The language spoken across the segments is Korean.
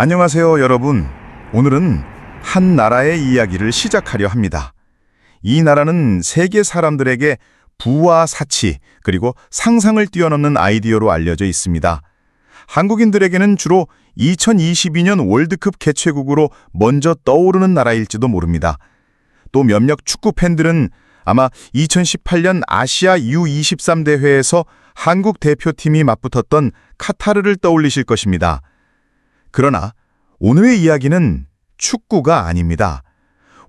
안녕하세요, 여러분. 오늘은 한 나라의 이야기를 시작하려 합니다. 이 나라는 세계 사람들에게 부와 사치, 그리고 상상을 뛰어넘는 아이디어로 알려져 있습니다. 한국인들에게는 주로 2022년 월드컵 개최국으로 먼저 떠오르는 나라일지도 모릅니다. 또 몇몇 축구 팬들은 아마 2018년 아시아 U23 대회에서 한국 대표팀이 맞붙었던 카타르를 떠올리실 것입니다. 그러나 오늘의 이야기는 축구가 아닙니다.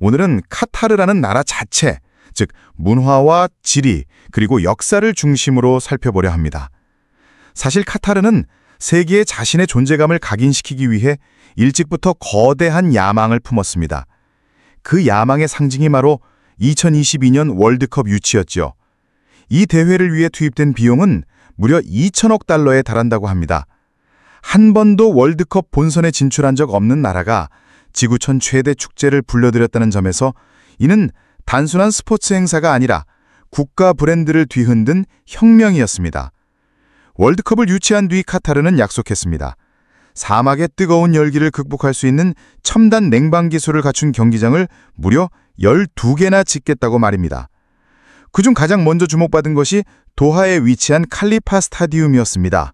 오늘은 카타르라는 나라 자체, 즉 문화와 지리, 그리고 역사를 중심으로 살펴보려 합니다. 사실 카타르는 세계에 자신의 존재감을 각인시키기 위해 일찍부터 거대한 야망을 품었습니다. 그 야망의 상징이 바로 2022년 월드컵 유치였죠. 이 대회를 위해 투입된 비용은 무려 2천억 달러에 달한다고 합니다. 한 번도 월드컵 본선에 진출한 적 없는 나라가 지구촌 최대 축제를 불러들였다는 점에서 이는 단순한 스포츠 행사가 아니라 국가 브랜드를 뒤흔든 혁명이었습니다. 월드컵을 유치한 뒤 카타르는 약속했습니다. 사막의 뜨거운 열기를 극복할 수 있는 첨단 냉방 기술을 갖춘 경기장을 무려 12개나 짓겠다고 말입니다. 그중 가장 먼저 주목받은 것이 도하에 위치한 칼리파 스타디움이었습니다.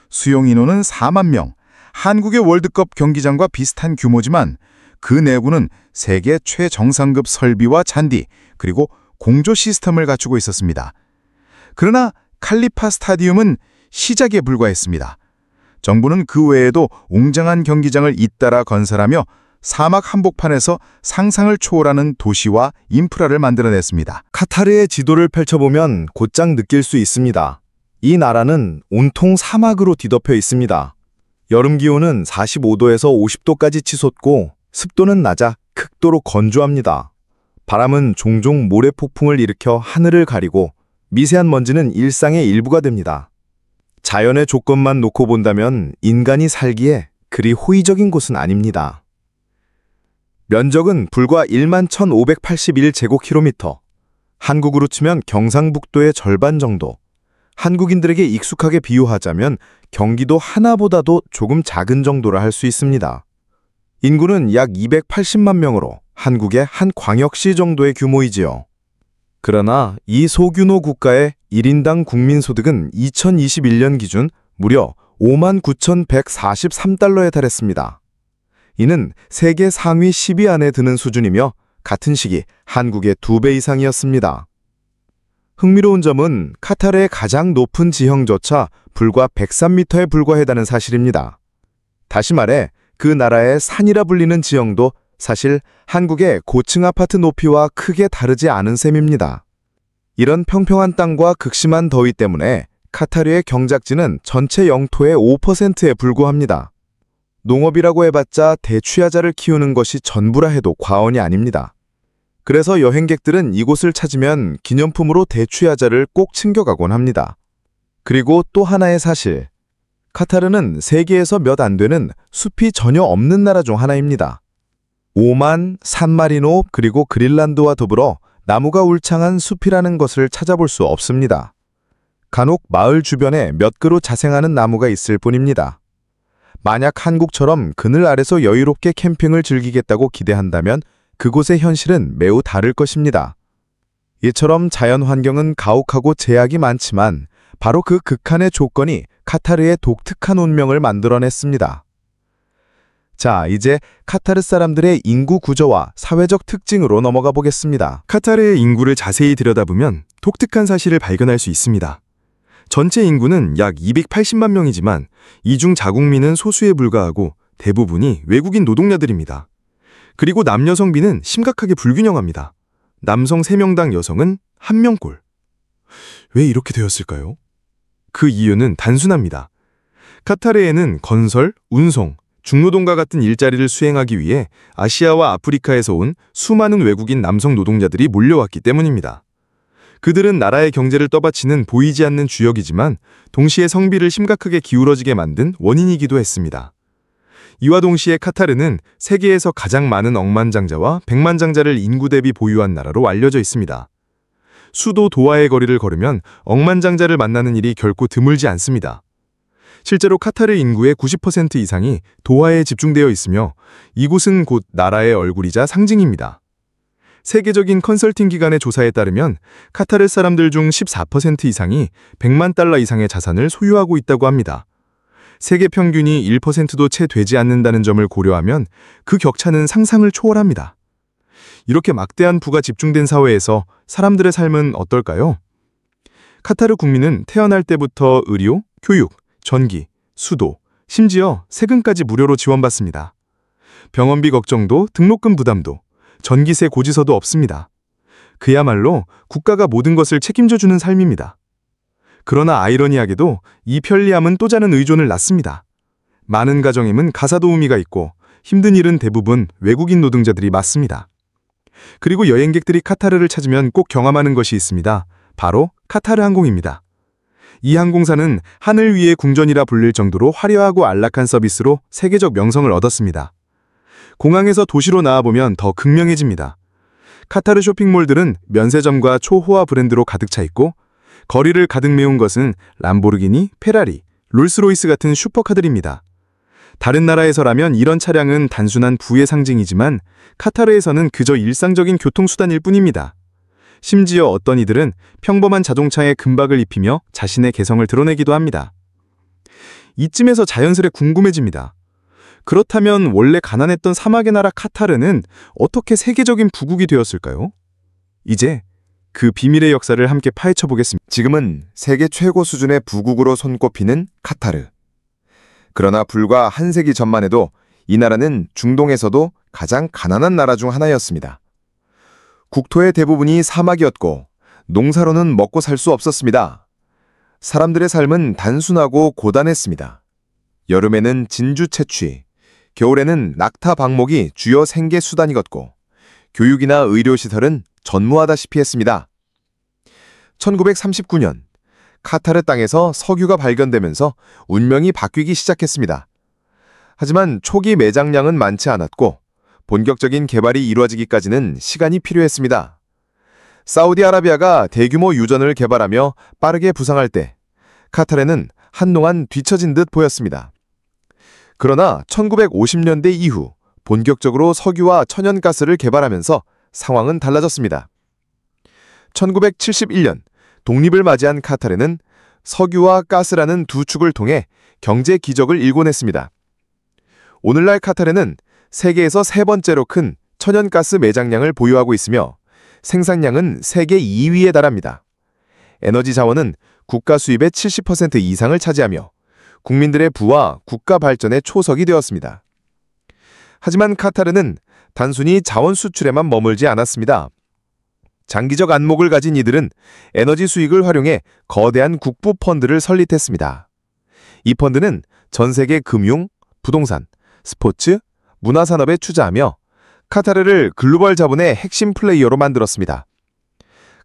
수용 인원은 4만 명, 한국의 월드컵 경기장과 비슷한 규모지만 그 내부는 세계 최정상급 설비와 잔디, 그리고 공조 시스템을 갖추고 있었습니다. 그러나 칼리파 스타디움은 시작에 불과했습니다. 정부는 그 외에도 웅장한 경기장을 잇따라 건설하며 사막 한복판에서 상상을 초월하는 도시와 인프라를 만들어냈습니다. 카타르의 지도를 펼쳐보면 곧장 느낄 수 있습니다. 이 나라는 온통 사막으로 뒤덮여 있습니다. 여름 기온은 45도에서 50도까지 치솟고 습도는 낮아 극도로 건조합니다. 바람은 종종 모래폭풍을 일으켜 하늘을 가리고 미세한 먼지는 일상의 일부가 됩니다. 자연의 조건만 놓고 본다면 인간이 살기에 그리 호의적인 곳은 아닙니다. 면적은 불과 1만 1,581제곱킬로미터, 한국으로 치면 경상북도의 절반 정도. 한국인들에게 익숙하게 비유하자면 경기도 하나보다도 조금 작은 정도라 할 수 있습니다. 인구는 약 280만 명으로 한국의 한 광역시 정도의 규모이지요. 그러나 이 소규모 국가의 1인당 국민소득은 2021년 기준 무려 59,143달러에 달했습니다. 이는 세계 상위 10위 안에 드는 수준이며 같은 시기 한국의 2배 이상이었습니다. 흥미로운 점은 카타르의 가장 높은 지형조차 불과 103m에 불과하다는 사실입니다. 다시 말해 그 나라의 산이라 불리는 지형도 사실 한국의 고층 아파트 높이와 크게 다르지 않은 셈입니다. 이런 평평한 땅과 극심한 더위 때문에 카타르의 경작지는 전체 영토의 5%에 불과합니다. 농업이라고 해봤자 대추야자를 키우는 것이 전부라 해도 과언이 아닙니다. 그래서 여행객들은 이곳을 찾으면 기념품으로 대추야자를 꼭 챙겨가곤 합니다. 그리고 또 하나의 사실, 카타르는 세계에서 몇 안 되는 숲이 전혀 없는 나라 중 하나입니다. 오만, 산마리노, 그리고 그린란드와 더불어 나무가 울창한 숲이라는 것을 찾아볼 수 없습니다. 간혹 마을 주변에 몇 그루 자생하는 나무가 있을 뿐입니다. 만약 한국처럼 그늘 아래서 여유롭게 캠핑을 즐기겠다고 기대한다면 그곳의 현실은 매우 다를 것입니다. 이처럼 자연 환경은 가혹하고 제약이 많지만 바로 그 극한의 조건이 카타르의 독특한 운명을 만들어냈습니다. 자, 이제 카타르 사람들의 인구 구조와 사회적 특징으로 넘어가 보겠습니다. 카타르의 인구를 자세히 들여다보면 독특한 사실을 발견할 수 있습니다. 전체 인구는 약 280만 명이지만 이 중 자국민은 소수에 불과하고 대부분이 외국인 노동자들입니다. 그리고 남녀 성비는 심각하게 불균형합니다. 남성 3명당 여성은 1명꼴. 왜 이렇게 되었을까요? 그 이유는 단순합니다. 카타르에는 건설, 운송, 중노동과 같은 일자리를 수행하기 위해 아시아와 아프리카에서 온 수많은 외국인 남성 노동자들이 몰려왔기 때문입니다. 그들은 나라의 경제를 떠받치는 보이지 않는 주역이지만 동시에 성비를 심각하게 기울어지게 만든 원인이기도 했습니다. 이와 동시에 카타르는 세계에서 가장 많은 억만장자와 백만장자를 인구 대비 보유한 나라로 알려져 있습니다. 수도 도하의 거리를 걸으면 억만장자를 만나는 일이 결코 드물지 않습니다. 실제로 카타르 인구의 90% 이상이 도하에 집중되어 있으며 이곳은 곧 나라의 얼굴이자 상징입니다. 세계적인 컨설팅 기관의 조사에 따르면 카타르 사람들 중 14% 이상이 100만 달러 이상의 자산을 소유하고 있다고 합니다. 세계 평균이 1%도 채 되지 않는다는 점을 고려하면 그 격차는 상상을 초월합니다. 이렇게 막대한 부가 집중된 사회에서 사람들의 삶은 어떨까요? 카타르 국민은 태어날 때부터 의료, 교육, 전기, 수도, 심지어 세금까지 무료로 지원받습니다. 병원비 걱정도 등록금 부담도, 전기세 고지서도 없습니다. 그야말로 국가가 모든 것을 책임져주는 삶입니다. 그러나 아이러니하게도 이 편리함은 또 다른 의존을 낳습니다. 많은 가정임은 가사도우미가 있고 힘든 일은 대부분 외국인 노동자들이 맡습니다. 그리고 여행객들이 카타르를 찾으면 꼭 경험하는 것이 있습니다. 바로 카타르 항공입니다. 이 항공사는 하늘 위의 궁전이라 불릴 정도로 화려하고 안락한 서비스로 세계적 명성을 얻었습니다. 공항에서 도시로 나와보면 더 극명해집니다. 카타르 쇼핑몰들은 면세점과 초호화 브랜드로 가득 차 있고 거리를 가득 메운 것은 람보르기니, 페라리, 롤스로이스 같은 슈퍼카들입니다. 다른 나라에서라면 이런 차량은 단순한 부의 상징이지만 카타르에서는 그저 일상적인 교통수단일 뿐입니다. 심지어 어떤 이들은 평범한 자동차에 금박을 입히며 자신의 개성을 드러내기도 합니다. 이쯤에서 자연스레 궁금해집니다. 그렇다면 원래 가난했던 사막의 나라 카타르는 어떻게 세계적인 부국이 되었을까요? 이제 그 비밀의 역사를 함께 파헤쳐 보겠습니다. 지금은 세계 최고 수준의 부국으로 손꼽히는 카타르. 그러나 불과 한 세기 전만 해도 이 나라는 중동에서도 가장 가난한 나라 중 하나였습니다. 국토의 대부분이 사막이었고 농사로는 먹고 살 수 없었습니다. 사람들의 삶은 단순하고 고단했습니다. 여름에는 진주 채취, 겨울에는 낙타 방목이 주요 생계 수단이었고 교육이나 의료시설은 전무하다시피 했습니다. 1939년 카타르 땅에서 석유가 발견되면서 운명이 바뀌기 시작했습니다. 하지만 초기 매장량은 많지 않았고 본격적인 개발이 이루어지기까지는 시간이 필요했습니다. 사우디아라비아가 대규모 유전을 개발하며 빠르게 부상할 때 카타르는 한동안 뒤처진 듯 보였습니다. 그러나 1950년대 이후 본격적으로 석유와 천연가스를 개발하면서 상황은 달라졌습니다. 1971년 독립을 맞이한 카타르는 석유와 가스라는 두 축을 통해 경제 기적을 일궈냈습니다. 오늘날 카타르는 세계에서 세 번째로 큰 천연가스 매장량을 보유하고 있으며 생산량은 세계 2위에 달합니다. 에너지 자원은 국가 수입의 70% 이상을 차지하며 국민들의 부와 국가 발전의 초석이 되었습니다. 하지만 카타르는 단순히 자원 수출에만 머물지 않았습니다. 장기적 안목을 가진 이들은 에너지 수익을 활용해 거대한 국부 펀드를 설립했습니다. 이 펀드는 전 세계 금융, 부동산, 스포츠, 문화산업에 투자하며 카타르를 글로벌 자본의 핵심 플레이어로 만들었습니다.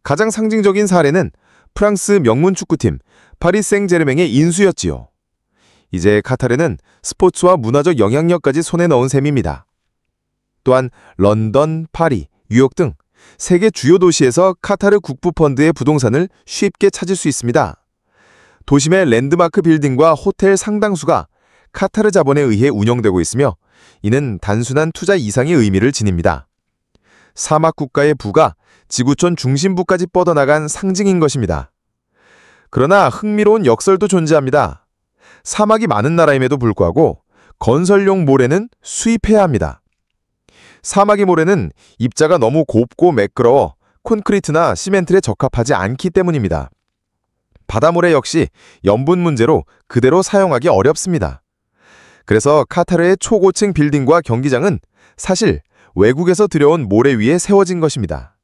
가장 상징적인 사례는 프랑스 명문 축구팀 파리 생제르맹의 인수였지요. 이제 카타르는 스포츠와 문화적 영향력까지 손에 넣은 셈입니다. 또한 런던, 파리, 뉴욕 등 세계 주요 도시에서 카타르 국부펀드의 부동산을 쉽게 찾을 수 있습니다. 도심의 랜드마크 빌딩과 호텔 상당수가 카타르 자본에 의해 운영되고 있으며 이는 단순한 투자 이상의 의미를 지닙니다. 사막 국가의 부가 지구촌 중심부까지 뻗어나간 상징인 것입니다. 그러나 흥미로운 역설도 존재합니다. 사막이 많은 나라임에도 불구하고 건설용 모래는 수입해야 합니다. 사막의 모래는 입자가 너무 곱고 매끄러워 콘크리트나 시멘트에 적합하지 않기 때문입니다. 바다모래 역시 염분 문제로 그대로 사용하기 어렵습니다. 그래서 카타르의 초고층 빌딩과 경기장은 사실 외국에서 들여온 모래 위에 세워진 것입니다.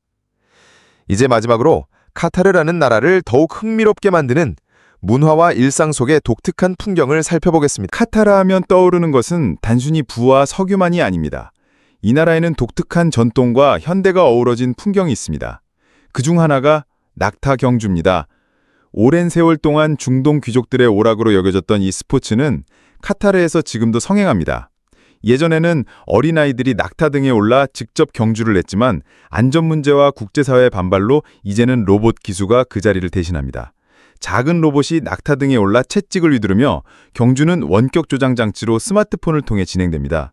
이제 마지막으로 카타르라는 나라를 더욱 흥미롭게 만드는 문화와 일상 속의 독특한 풍경을 살펴보겠습니다. 카타르 하면 떠오르는 것은 단순히 부와 석유만이 아닙니다. 이 나라에는 독특한 전통과 현대가 어우러진 풍경이 있습니다. 그중 하나가 낙타 경주입니다. 오랜 세월 동안 중동 귀족들의 오락으로 여겨졌던 이 스포츠는 카타르에서 지금도 성행합니다. 예전에는 어린아이들이 낙타 등에 올라 직접 경주를 했지만 안전 문제와 국제사회의 반발로 이제는 로봇 기수가 그 자리를 대신합니다. 작은 로봇이 낙타 등에 올라 채찍을 휘두르며 경주는 원격 조장 장치로 스마트폰을 통해 진행됩니다.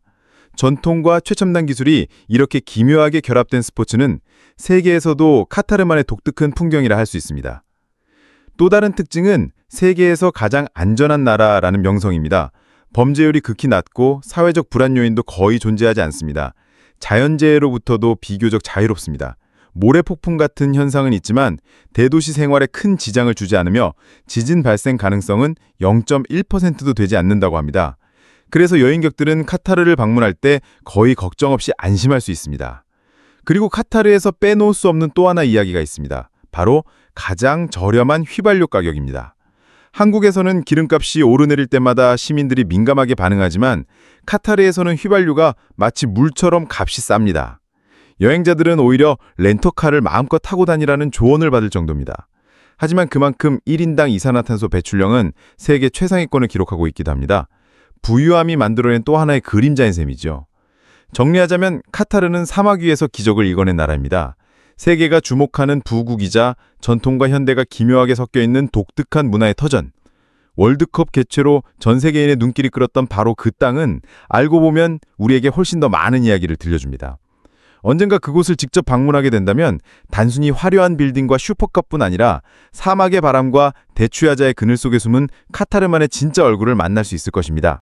전통과 최첨단 기술이 이렇게 기묘하게 결합된 스포츠는 세계에서도 카타르만의 독특한 풍경이라 할 수 있습니다. 또 다른 특징은 세계에서 가장 안전한 나라라는 명성입니다. 범죄율이 극히 낮고 사회적 불안 요인도 거의 존재하지 않습니다. 자연재해로부터도 비교적 자유롭습니다. 모래폭풍 같은 현상은 있지만 대도시 생활에 큰 지장을 주지 않으며 지진 발생 가능성은 0.1%도 되지 않는다고 합니다. 그래서 여행객들은 카타르를 방문할 때 거의 걱정 없이 안심할 수 있습니다. 그리고 카타르에서 빼놓을 수 없는 또 하나 이야기가 있습니다. 바로 가장 저렴한 휘발유 가격입니다. 한국에서는 기름값이 오르내릴 때마다 시민들이 민감하게 반응하지만 카타르에서는 휘발유가 마치 물처럼 값이 쌉니다. 여행자들은 오히려 렌터카를 마음껏 타고 다니라는 조언을 받을 정도입니다. 하지만 그만큼 1인당 이산화탄소 배출량은 세계 최상위권을 기록하고 있기도 합니다. 부유함이 만들어낸 또 하나의 그림자인 셈이죠. 정리하자면 카타르는 사막 위에서 기적을 이뤄낸 나라입니다. 세계가 주목하는 부국이자 전통과 현대가 기묘하게 섞여 있는 독특한 문화의 터전. 월드컵 개최로 전 세계인의 눈길이 끌었던 바로 그 땅은 알고 보면 우리에게 훨씬 더 많은 이야기를 들려줍니다. 언젠가 그곳을 직접 방문하게 된다면 단순히 화려한 빌딩과 슈퍼컵뿐 아니라 사막의 바람과 대추야자의 그늘 속에 숨은 카타르만의 진짜 얼굴을 만날 수 있을 것입니다.